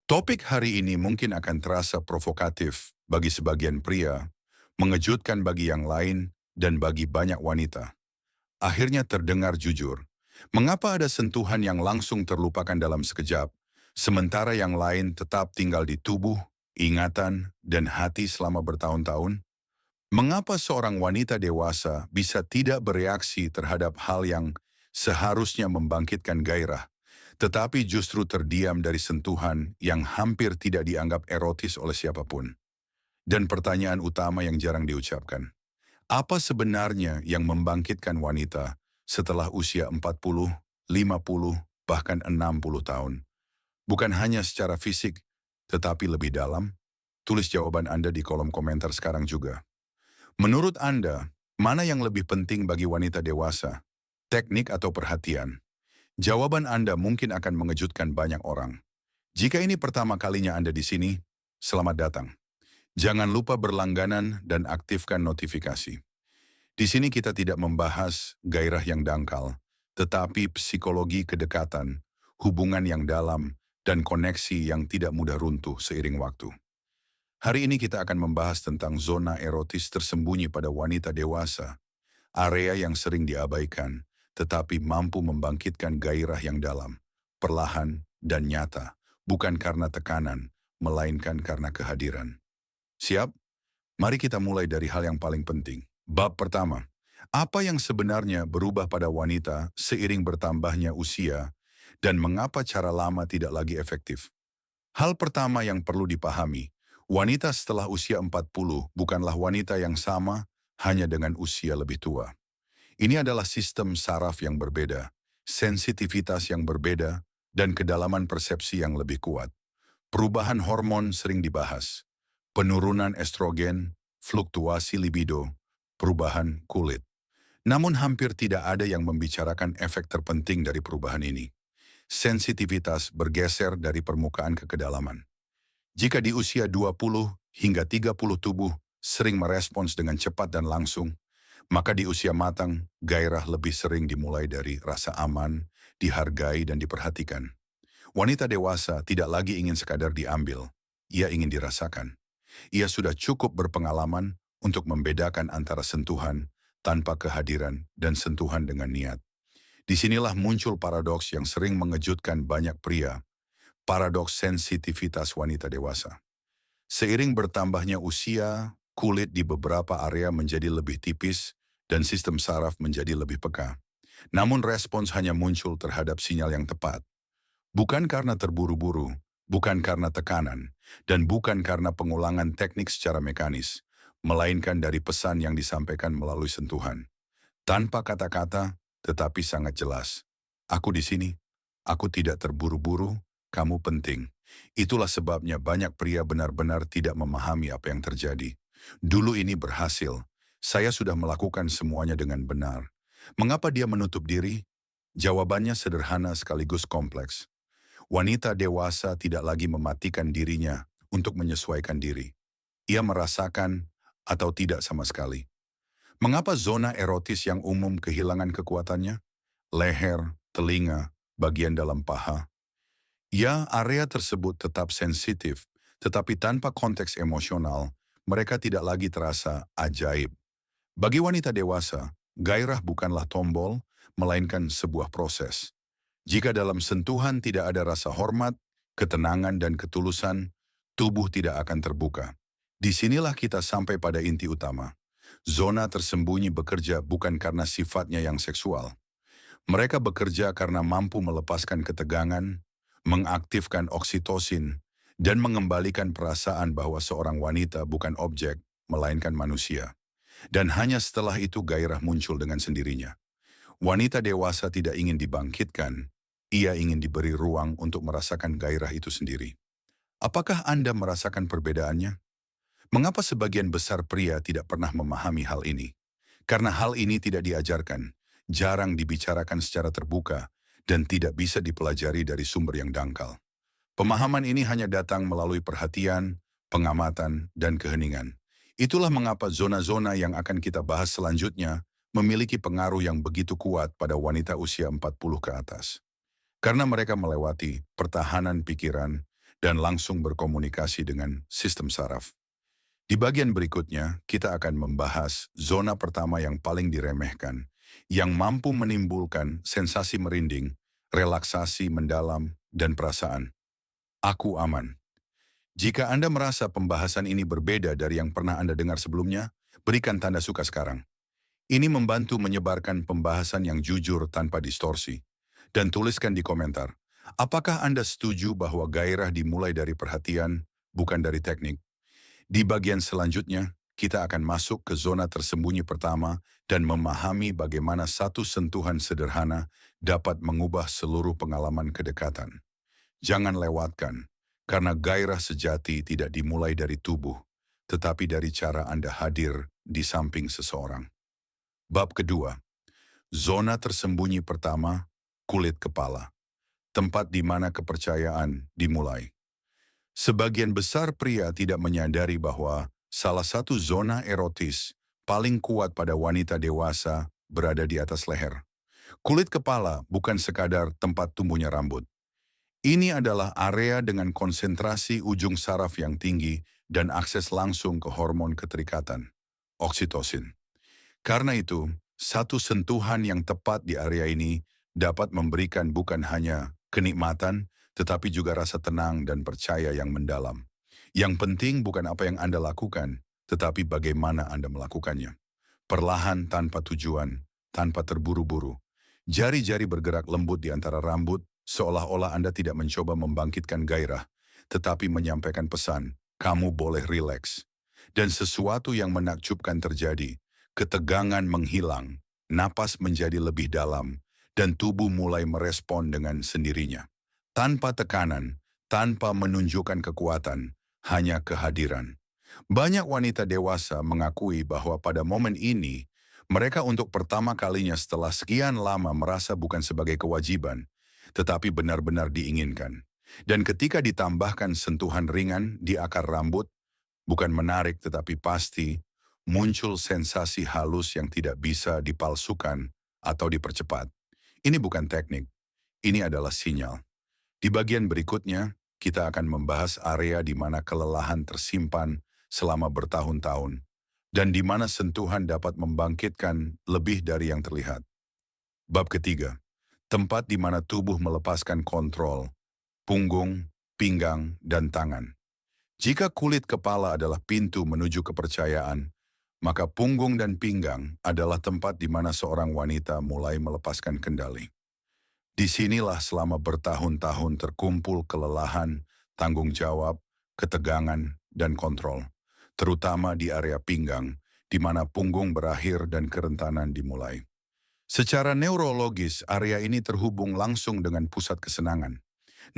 Topik hari ini mungkin akan terasa provokatif bagi sebagian pria, mengejutkan bagi yang lain, dan bagi banyak wanita. Akhirnya terdengar jujur. Mengapa ada sentuhan yang langsung terlupakan dalam sekejap, sementara yang lain tetap tinggal di tubuh, ingatan, dan hati selama bertahun-tahun? Mengapa seorang wanita dewasa bisa tidak bereaksi terhadap hal yang seharusnya membangkitkan gairah, tetapi justru terdiam dari sentuhan yang hampir tidak dianggap erotis oleh siapapun? Dan pertanyaan utama yang jarang diucapkan, apa sebenarnya yang membangkitkan wanita setelah usia 40, 50, bahkan 60 tahun? Bukan hanya secara fisik, tetapi lebih dalam? Tulis jawaban Anda di kolom komentar sekarang juga. Menurut Anda, mana yang lebih penting bagi wanita dewasa? Teknik atau perhatian? Jawaban Anda mungkin akan mengejutkan banyak orang. Jika ini pertama kalinya Anda di sini, selamat datang. Jangan lupa berlangganan dan aktifkan notifikasi. Di sini kita tidak membahas gairah yang dangkal, tetapi psikologi kedekatan, hubungan yang dalam, dan koneksi yang tidak mudah runtuh seiring waktu. Hari ini kita akan membahas tentang zona erotis tersembunyi pada wanita dewasa, area yang sering diabaikan, tetapi mampu membangkitkan gairah yang dalam, perlahan, dan nyata, bukan karena tekanan, melainkan karena kehadiran. Siap? Mari kita mulai dari hal yang paling penting. Bab pertama, apa yang sebenarnya berubah pada wanita seiring bertambahnya usia dan mengapa cara lama tidak lagi efektif? Hal pertama yang perlu dipahami, wanita setelah usia 40 bukanlah wanita yang sama hanya dengan usia lebih tua. Ini adalah sistem saraf yang berbeda, sensitivitas yang berbeda, dan kedalaman persepsi yang lebih kuat. Perubahan hormon sering dibahas, penurunan estrogen, fluktuasi libido, perubahan kulit. Namun hampir tidak ada yang membicarakan efek terpenting dari perubahan ini. Sensitivitas bergeser dari permukaan ke kedalaman. Jika di usia 20 hingga 30 tubuh sering merespons dengan cepat dan langsung, maka di usia matang, gairah lebih sering dimulai dari rasa aman, dihargai dan diperhatikan. Wanita dewasa tidak lagi ingin sekadar diambil, ia ingin dirasakan. Ia sudah cukup berpengalaman untuk membedakan antara sentuhan tanpa kehadiran dan sentuhan dengan niat. Disinilah muncul paradoks yang sering mengejutkan banyak pria, paradoks sensitivitas wanita dewasa. Seiring bertambahnya usia, kulit di beberapa area menjadi lebih tipis dan sistem saraf menjadi lebih peka. Namun respons hanya muncul terhadap sinyal yang tepat. Bukan karena terburu-buru, bukan karena tekanan, dan bukan karena pengulangan teknik secara mekanis, melainkan dari pesan yang disampaikan melalui sentuhan. Tanpa kata-kata, tetapi sangat jelas. Aku di sini, aku tidak terburu-buru, kamu penting. Itulah sebabnya banyak pria benar-benar tidak memahami apa yang terjadi. Dulu ini berhasil. Saya sudah melakukan semuanya dengan benar. Mengapa dia menutup diri? Jawabannya sederhana sekaligus kompleks. Wanita dewasa tidak lagi mematikan dirinya untuk menyesuaikan diri. Ia merasakan atau tidak sama sekali. Mengapa zona erotis yang umum kehilangan kekuatannya? Leher, telinga, bagian dalam paha. Ya, area tersebut tetap sensitif, tetapi tanpa konteks emosional, mereka tidak lagi terasa ajaib. Bagi wanita dewasa, gairah bukanlah tombol, melainkan sebuah proses. Jika dalam sentuhan tidak ada rasa hormat, ketenangan dan ketulusan, tubuh tidak akan terbuka. Disinilah kita sampai pada inti utama. Zona tersembunyi bekerja bukan karena sifatnya yang seksual. Mereka bekerja karena mampu melepaskan ketegangan, mengaktifkan oksitosin, dan mengembalikan perasaan bahwa seorang wanita bukan objek, melainkan manusia. Dan hanya setelah itu gairah muncul dengan sendirinya. Wanita dewasa tidak ingin dibangkitkan, ia ingin diberi ruang untuk merasakan gairah itu sendiri. Apakah Anda merasakan perbedaannya? Mengapa sebagian besar pria tidak pernah memahami hal ini? Karena hal ini tidak diajarkan, jarang dibicarakan secara terbuka, dan tidak bisa dipelajari dari sumber yang dangkal. Pemahaman ini hanya datang melalui perhatian, pengamatan, dan keheningan. Itulah mengapa zona-zona yang akan kita bahas selanjutnya memiliki pengaruh yang begitu kuat pada wanita usia 40 ke atas. Karena mereka melewati pertahanan pikiran dan langsung berkomunikasi dengan sistem saraf. Di bagian berikutnya, kita akan membahas zona pertama yang paling diremehkan, yang mampu menimbulkan sensasi merinding, relaksasi mendalam, dan perasaan, "Aku aman." Jika Anda merasa pembahasan ini berbeda dari yang pernah Anda dengar sebelumnya, berikan tanda suka sekarang. Ini membantu menyebarkan pembahasan yang jujur tanpa distorsi. Dan tuliskan di komentar, apakah Anda setuju bahwa gairah dimulai dari perhatian, bukan dari teknik? Di bagian selanjutnya, kita akan masuk ke zona tersembunyi pertama dan memahami bagaimana satu sentuhan sederhana dapat mengubah seluruh pengalaman kedekatan. Jangan lewatkan, karena gairah sejati tidak dimulai dari tubuh, tetapi dari cara Anda hadir di samping seseorang. Bab kedua, zona tersembunyi pertama, kulit kepala, tempat di mana kepercayaan dimulai. Sebagian besar pria tidak menyadari bahwa salah satu zona erotis paling kuat pada wanita dewasa berada di atas leher. Kulit kepala bukan sekadar tempat tumbuhnya rambut. Ini adalah area dengan konsentrasi ujung saraf yang tinggi dan akses langsung ke hormon keterikatan, oksitosin. Karena itu, satu sentuhan yang tepat di area ini dapat memberikan bukan hanya kenikmatan, tetapi juga rasa tenang dan percaya yang mendalam. Yang penting bukan apa yang Anda lakukan, tetapi bagaimana Anda melakukannya. Perlahan tanpa tujuan, tanpa terburu-buru. Jari-jari bergerak lembut di antara rambut, seolah-olah Anda tidak mencoba membangkitkan gairah, tetapi menyampaikan pesan, kamu boleh rileks. Dan sesuatu yang menakjubkan terjadi, ketegangan menghilang, napas menjadi lebih dalam, dan tubuh mulai merespon dengan sendirinya. Tanpa tekanan, tanpa menunjukkan kekuatan, hanya kehadiran. Banyak wanita dewasa mengakui bahwa pada momen ini, mereka untuk pertama kalinya setelah sekian lama merasa bukan sebagai kewajiban, tetapi benar-benar diinginkan. Dan ketika ditambahkan sentuhan ringan di akar rambut, bukan menarik tetapi pasti, muncul sensasi halus yang tidak bisa dipalsukan atau dipercepat. Ini bukan teknik, ini adalah sinyal. Di bagian berikutnya, kita akan membahas area di mana kelelahan tersimpan selama bertahun-tahun, dan di mana sentuhan dapat membangkitkan lebih dari yang terlihat. Bab ketiga, tempat di mana tubuh melepaskan kontrol, punggung, pinggang, dan tangan. Jika kulit kepala adalah pintu menuju kepercayaan, maka punggung dan pinggang adalah tempat di mana seorang wanita mulai melepaskan kendali. Disinilah selama bertahun-tahun terkumpul kelelahan, tanggung jawab, ketegangan, dan kontrol. Terutama di area pinggang, di mana punggung berakhir dan kerentanan dimulai. Secara neurologis, area ini terhubung langsung dengan pusat kesenangan.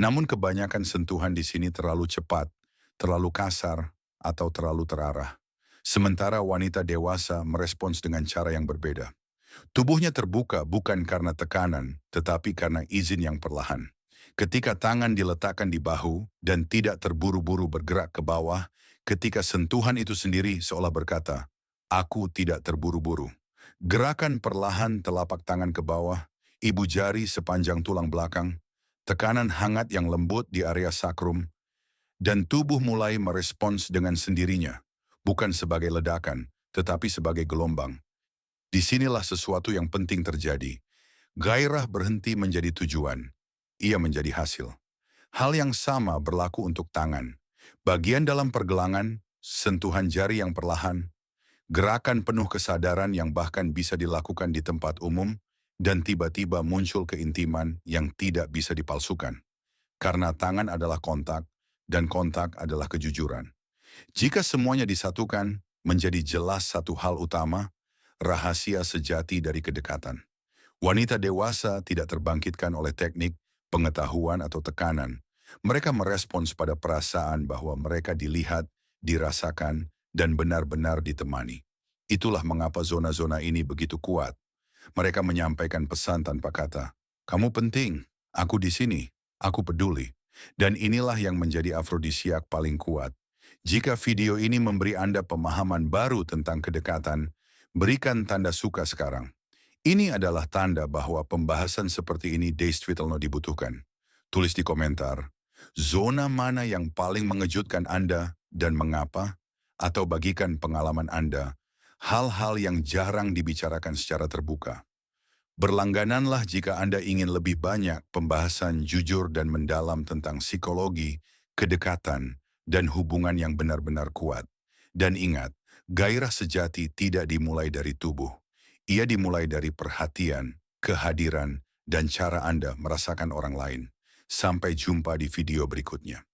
Namun kebanyakan sentuhan di sini terlalu cepat, terlalu kasar, atau terlalu terarah. Sementara wanita dewasa merespons dengan cara yang berbeda. Tubuhnya terbuka bukan karena tekanan, tetapi karena izin yang perlahan. Ketika tangan diletakkan di bahu dan tidak terburu-buru bergerak ke bawah, ketika sentuhan itu sendiri seolah berkata, "Aku tidak terburu-buru." Gerakan perlahan telapak tangan ke bawah, ibu jari sepanjang tulang belakang, tekanan hangat yang lembut di area sakrum, dan tubuh mulai merespons dengan sendirinya, bukan sebagai ledakan, tetapi sebagai gelombang. Disinilah sesuatu yang penting terjadi. Gairah berhenti menjadi tujuan. Ia menjadi hasil. Hal yang sama berlaku untuk tangan. Bagian dalam pergelangan, sentuhan jari yang perlahan, gerakan penuh kesadaran yang bahkan bisa dilakukan di tempat umum, dan tiba-tiba muncul keintiman yang tidak bisa dipalsukan. Karena tangan adalah kontak, dan kontak adalah kejujuran. Jika semuanya disatukan, menjadi jelas satu hal utama, rahasia sejati dari kedekatan. Wanita dewasa tidak terbangkitkan oleh teknik, pengetahuan, atau tekanan. Mereka merespons pada perasaan bahwa mereka dilihat, dirasakan, dan benar-benar ditemani. Itulah mengapa zona-zona ini begitu kuat. Mereka menyampaikan pesan tanpa kata. Kamu penting, aku di sini, aku peduli. Dan inilah yang menjadi afrodisiak paling kuat. Jika video ini memberi Anda pemahaman baru tentang kedekatan, berikan tanda suka sekarang. Ini adalah tanda bahwa pembahasan seperti ini Days Twittelno dibutuhkan. Tulis di komentar, Zona mana yang paling mengejutkan Anda dan mengapa? Atau bagikan pengalaman Anda, hal-hal yang jarang dibicarakan secara terbuka. Berlanggananlah jika Anda ingin lebih banyak pembahasan jujur dan mendalam tentang psikologi, kedekatan, dan hubungan yang benar-benar kuat. Dan ingat, gairah sejati tidak dimulai dari tubuh. Ia dimulai dari perhatian, kehadiran, dan cara Anda merasakan orang lain. Sampai jumpa di video berikutnya.